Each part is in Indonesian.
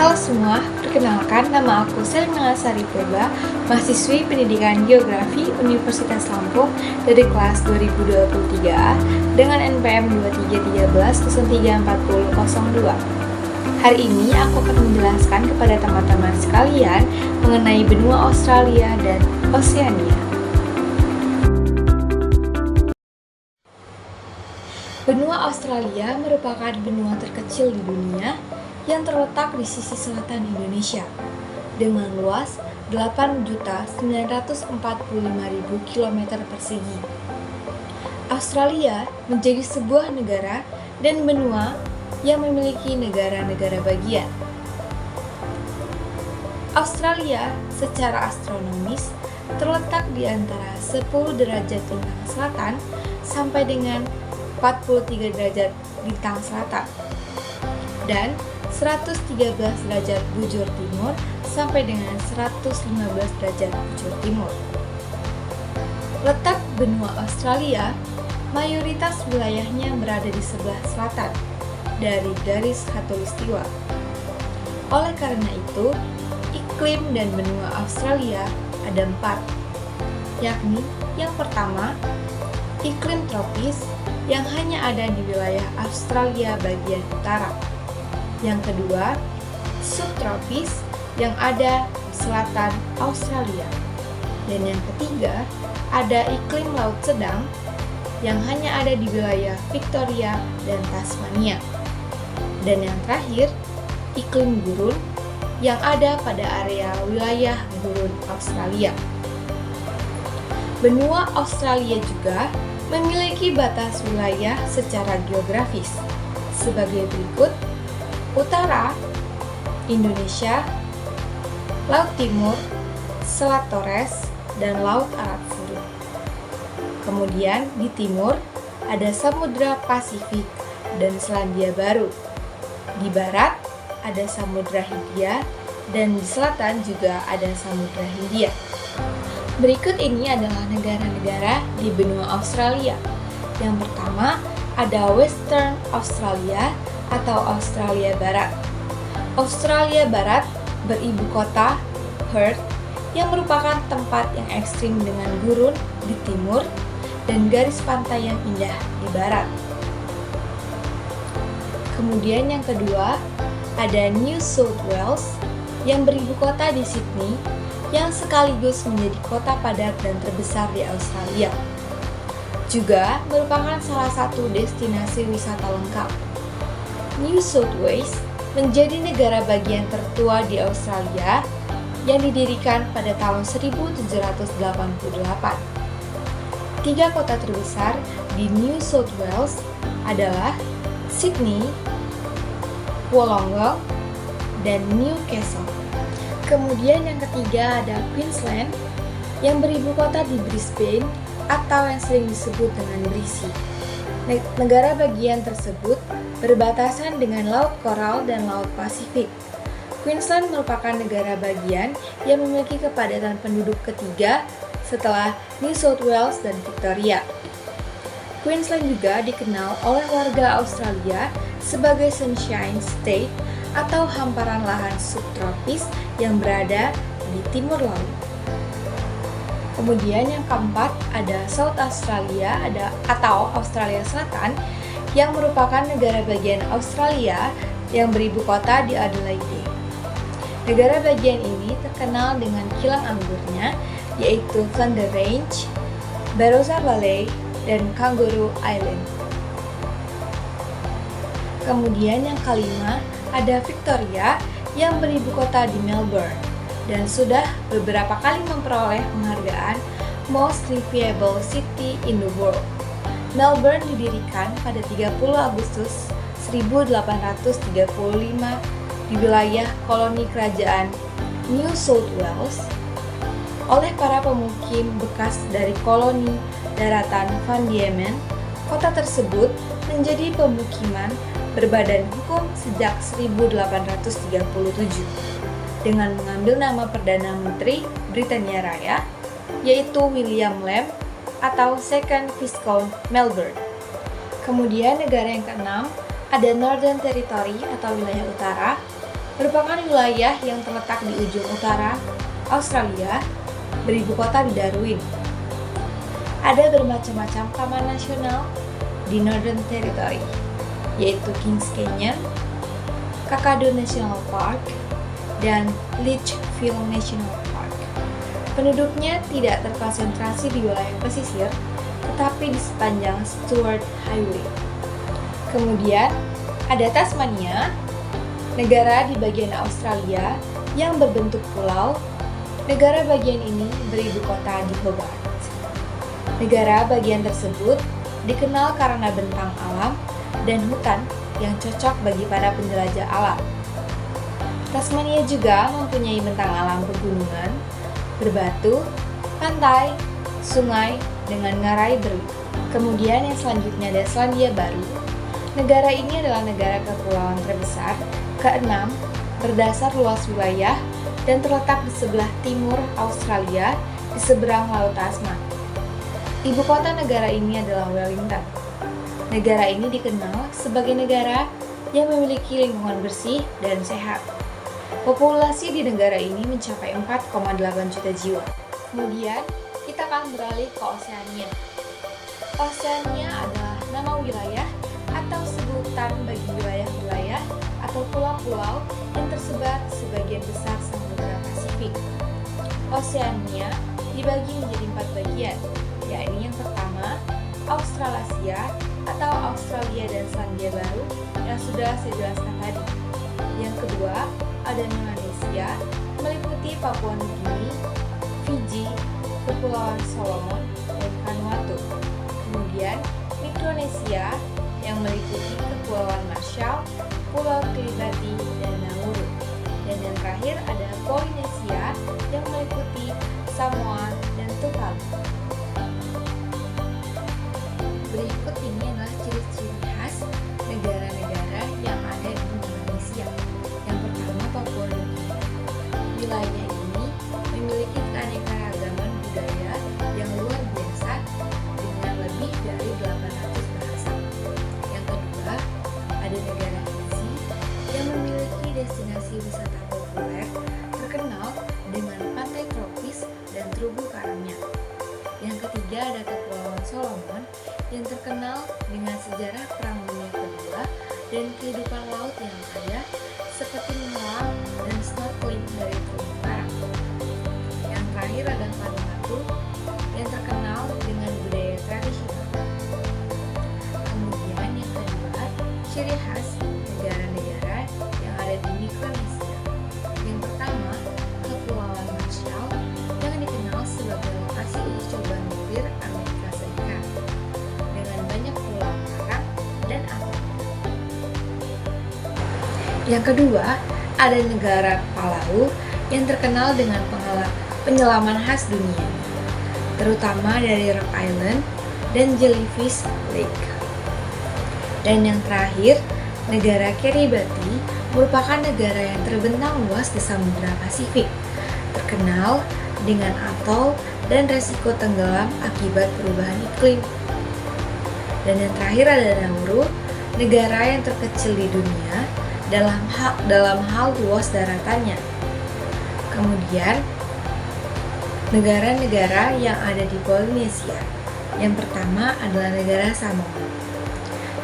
Halo semua, perkenalkan nama aku Selina Sari Purba, mahasiswi pendidikan Geografi Universitas Lampung dari kelas 2023 dengan NPM 2313-034002. Hari ini aku akan menjelaskan kepada teman-teman sekalian mengenai benua Australia dan Oseania. Benua Australia merupakan benua terkecil di dunia yang terletak di sisi selatan Indonesia dengan luas 8.945.000 km persegi. Australia menjadi sebuah negara dan benua yang memiliki negara-negara bagian. Australia secara astronomis terletak di antara 10 derajat lintang selatan sampai dengan 43 derajat lintang selatan dan 113 derajat bujur timur sampai dengan 115 derajat bujur timur. Letak benua Australia, mayoritas wilayahnya berada di sebelah selatan dari garis khatulistiwa. Oleh karena itu, iklim dan benua Australia ada 4, yakni yang pertama, iklim tropis yang hanya ada di wilayah Australia bagian utara. Yang kedua, subtropis yang ada di selatan Australia. Dan yang ketiga, ada iklim laut sedang yang hanya ada di wilayah Victoria dan Tasmania. Dan yang terakhir, iklim gurun yang ada pada area wilayah gurun Australia. Benua Australia juga memiliki batas wilayah secara geografis sebagai berikut: utara, Indonesia, Laut Timur, Selat Torres, dan Laut Arab Furu. Kemudian di timur ada Samudra Pasifik dan Selandia Baru. Di barat ada Samudra Hindia dan di selatan juga ada Samudra Hindia. Berikut ini adalah negara-negara di benua Australia. Yang pertama ada Western Australia atau Australia Barat. Australia Barat beribu kota Perth yang merupakan tempat yang ekstrim dengan gurun di timur dan garis pantai yang indah di barat. Kemudian yang kedua ada New South Wales yang beribu kota di Sydney yang sekaligus menjadi kota padat dan terbesar di Australia. Juga merupakan salah satu destinasi wisata lengkap. New South Wales menjadi negara bagian tertua di Australia yang didirikan pada tahun 1788. 3 kota terbesar di New South Wales adalah Sydney, Wollongong, dan Newcastle. Kemudian yang ketiga ada Queensland yang beribu kota di Brisbane atau yang sering disebut dengan Brisbane. Negara bagian tersebut berbatasan dengan Laut Coral dan Laut Pasifik. Queensland merupakan negara bagian yang memiliki kepadatan penduduk ketiga setelah New South Wales dan Victoria. Queensland juga dikenal oleh warga Australia sebagai Sunshine State atau hamparan lahan subtropis yang berada di timur laut. Kemudian yang keempat ada South Australia atau Australia Selatan yang merupakan negara bagian Australia yang beribu kota di Adelaide. Negara bagian ini terkenal dengan kilang anggurnya yaitu Thunder Range, Barossa Valley, dan Kangaroo Island. Kemudian yang kelima ada Victoria yang beribu kota di Melbourne dan sudah beberapa kali memperoleh penghargaan Most Livable City in the World. Melbourne didirikan pada 30 Agustus 1835 di wilayah koloni kerajaan New South Wales oleh para pemukim bekas dari koloni daratan Van Diemen. Kota tersebut menjadi pemukiman berbadan hukum sejak 1837 dengan mengambil nama Perdana Menteri Britania Raya yaitu William Lamb atau Second Viscount Melbourne. Kemudian negara yang keenam ada Northern Territory atau wilayah utara merupakan wilayah yang terletak di ujung utara Australia, beribu kota di Darwin. Ada bermacam-macam taman nasional di Northern Territory, yaitu Kings Canyon, Kakadu National Park, dan Litchfield National Park. Penduduknya tidak terkonsentrasi di wilayah pesisir, tetapi di sepanjang Stuart Highway. Kemudian, ada Tasmania, negara di bagian Australia yang berbentuk pulau. Negara bagian ini beribu kota di Hobart. Negara bagian tersebut dikenal karena bentang alam dan hutan yang cocok bagi para penjelajah alam. Tasmania juga mempunyai bentang alam pegunungan, berbatu, pantai, sungai, dengan ngarai berliku. Kemudian yang selanjutnya ada Selandia Baru. Negara ini adalah negara kepulauan terbesar ke-6 berdasar luas wilayah dan terletak di sebelah timur Australia di seberang Laut Tasman. Ibu kota negara ini adalah Wellington. Negara ini dikenal sebagai negara yang memiliki lingkungan bersih dan sehat. Populasi di negara ini mencapai 4,8 juta jiwa. Kemudian, kita akan beralih ke Oseania. Oseania adalah nama wilayah atau sebutan bagi wilayah-wilayah atau pulau-pulau yang tersebar sebagian besar Samudra Pasifik. Oseania dibagi menjadi 4 bagian, yakni yang pertama, Australasia atau Australia dan Selandia Baru yang sudah saya jelaskan tadi. Yang kedua, ada Melanesia, meliputi Papua Nugini, Fiji, Kepulauan Solomon, dan Vanuatu. Kemudian, Mikronesia yang meliputi Kepulauan Marshall, Pulau Kiribati, dan Nauru. Dan yang terakhir ada Polinesia yang meliputi Samoa dan Tuvalu. Berikut ini adalah ciri-ciri khas negara-negara yang ada di Indonesia. Yang pertama, Papua Nugini. Wilayah ini memiliki keanekaragaman budaya yang luar biasa dengan lebih dari 800 bahasa. Yang kedua, ada negara Fiji yang memiliki destinasi wisata populer terkenal dengan pantai tropis dan terumbu karangnya. Yang ketiga, ada Kepulauan Solomon yang terkenal dengan sejarah Perang Dunia Kedua dan kehidupan laut yang ada seperti menyelam dan snorkeling dari terumbu karang. Yang terakhir ada Vanuatu yang terkenal dengan budaya tradisional. Kemudian yang kedua, ciri khas negara-negara yang ada di Mikronesia. Yang pertama, Kepulauan Marshall yang dikenal sebagai lokasi uji coba nuklir Amerika Serikat dengan banyak pulau karang dan atom. Yang kedua, ada negara Palau yang terkenal dengan penyelaman khas dunia, terutama dari Rock Island dan Jellyfish Lake. Dan yang terakhir, negara Kiribati merupakan negara yang terbentang luas di Samudra Pasifik, terkenal dengan atol dan resiko tenggelam akibat perubahan iklim. Dan yang terakhir ada Nauru, negara yang terkecil di dunia dalam hal luas daratannya. Kemudian, negara-negara yang ada di Polinesia. Yang pertama adalah negara Samoa.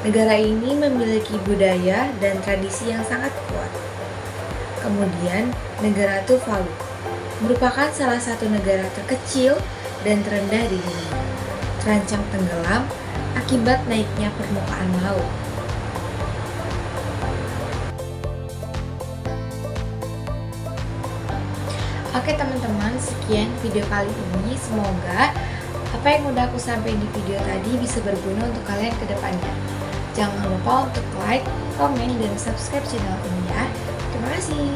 Negara ini memiliki budaya dan tradisi yang sangat kuat. Kemudian, negara Tuvalu merupakan salah satu negara terkecil dan terendah di dunia, terancam tenggelam akibat naiknya permukaan laut. Oke teman-teman, sekian video kali ini. Semoga apa yang udah aku sampaikan di video tadi bisa berguna untuk kalian ke depannya. Jangan lupa untuk like, komen, dan subscribe channel ini ya. Terima kasih.